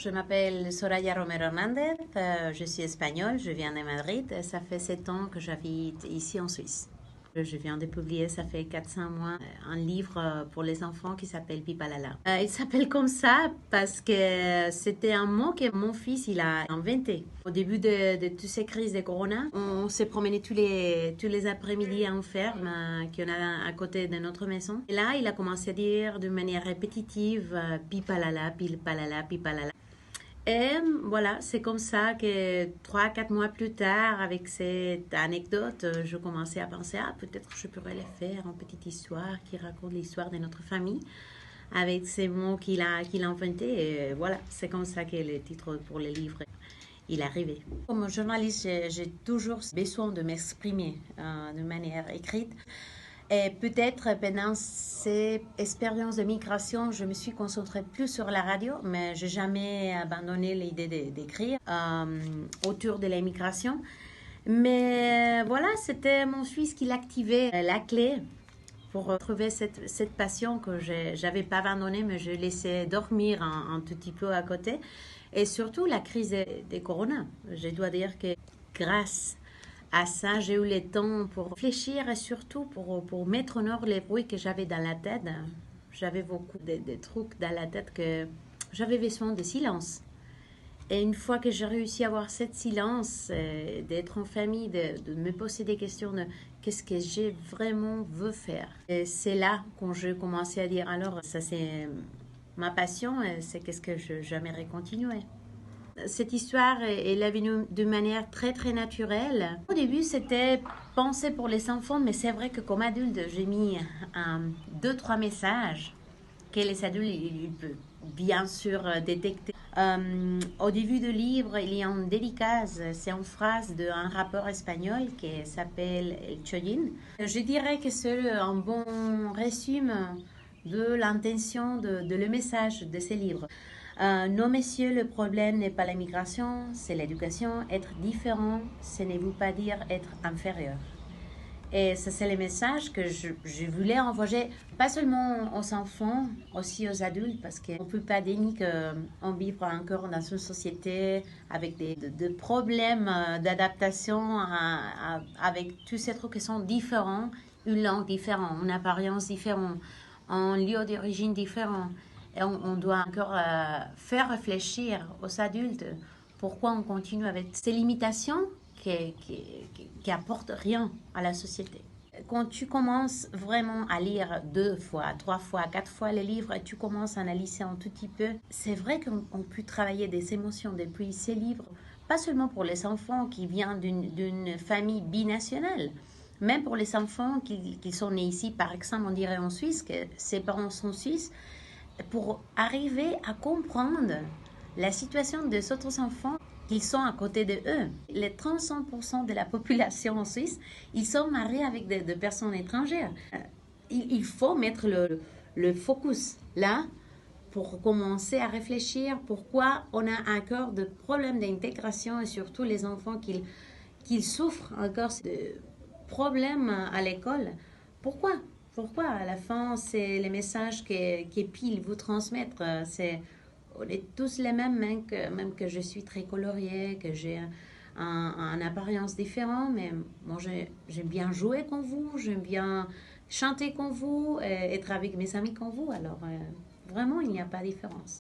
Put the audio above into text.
Je m'appelle Soraya Romero Hernandez, je suis espagnole, je viens de Madrid. Ça fait 7 ans que j'habite ici en Suisse. Je viens de publier, ça fait 4-5 mois, un livre pour les enfants qui s'appelle Pipalala. Il s'appelle comme ça parce que c'était un mot que mon fils il a inventé. Au début de toutes ces crises de Corona, on s'est promené tous les après-midi en ferme qu'il y en a à côté de notre maison. Et là, il a commencé à dire de manière répétitive Pipalala, Pipalala, Pipalala. Et voilà, c'est comme ça que 3-4 mois plus tard, avec cette anecdote, je commençais à penser, peut-être je pourrais le faire une petite histoire qui raconte l'histoire de notre famille avec ces mots qu'il a inventés. Et voilà, c'est comme ça que le titre pour le livre il est arrivé. Comme journaliste, j'ai toujours besoin de m'exprimer de manière écrite. Et peut-être pendant ces expériences de migration, je me suis concentrée plus sur la radio, mais je n'ai jamais abandonné l'idée d'écrire autour de l'immigration. Mais voilà, c'était mon fils qui l'activait, la clé pour trouver cette passion que je n'avais pas abandonnée, mais je laissais dormir un tout petit peu à côté. Et surtout la crise de Corona. Je dois dire que grâce à ça, j'ai eu le temps pour réfléchir et surtout pour mettre en ordre les bruits que j'avais dans la tête. J'avais beaucoup de trucs dans la tête que j'avais besoin de silence. Et une fois que j'ai réussi à avoir cette silence, d'être en famille, de me poser des questions de qu'est-ce que j'ai vraiment veux faire. Et c'est là quand je commençais à dire, alors ça c'est ma passion, c'est qu'est-ce que j'aimerais continuer. Cette histoire, elle est venue de manière très très naturelle. Au début, c'était pensé pour les enfants, mais c'est vrai que comme adulte, j'ai mis 2-3 messages que les adultes ils peuvent bien sûr détecter. Au début du livre, il y a une dédicace, c'est une phrase d'un rappeur espagnol qui s'appelle El Chollin. Je dirais que c'est un bon résumé de l'intention de le message de ce livre. Non, messieurs, le problème n'est pas la migration, c'est l'éducation. Être différent, ce ne veut pas dire être inférieur. Et ça, c'est le message que je voulais envoyer, pas seulement aux enfants, aussi aux adultes, parce qu'on ne peut pas dénier qu'on vit encore dans une société avec des problèmes d'adaptation, avec tous ces trucs qui sont différents, une langue différente, une apparence différente, un lieu d'origine différent. Et on doit encore faire réfléchir aux adultes pourquoi on continue avec ces limitations qui apportent rien à la société. Quand tu commences vraiment à lire 2 fois, 3 fois, 4 fois les livres et tu commences à analyser un tout petit peu, c'est vrai qu'on peut travailler des émotions depuis ces livres, pas seulement pour les enfants qui viennent d'une famille binationale, même pour les enfants qui sont nés ici, par exemple, on dirait en Suisse, que ses parents sont suisses, pour arriver à comprendre la situation des autres enfants qu'ils sont à côté de eux. Les 35% de la population en Suisse, ils sont mariés avec des personnes étrangères. Il faut mettre le focus là pour commencer à réfléchir pourquoi on a encore de problèmes d'intégration et surtout les enfants qu'ils souffrent encore de problèmes à l'école. Pourquoi? Pourquoi à la fin, c'est les messages que Pile vous transmettre. On est tous les mêmes, même que je suis très coloriée, que j'ai une apparence différente, mais moi j'aime bien jouer comme vous, j'aime bien chanter comme vous, être avec mes amis comme vous, alors vraiment il n'y a pas de différence.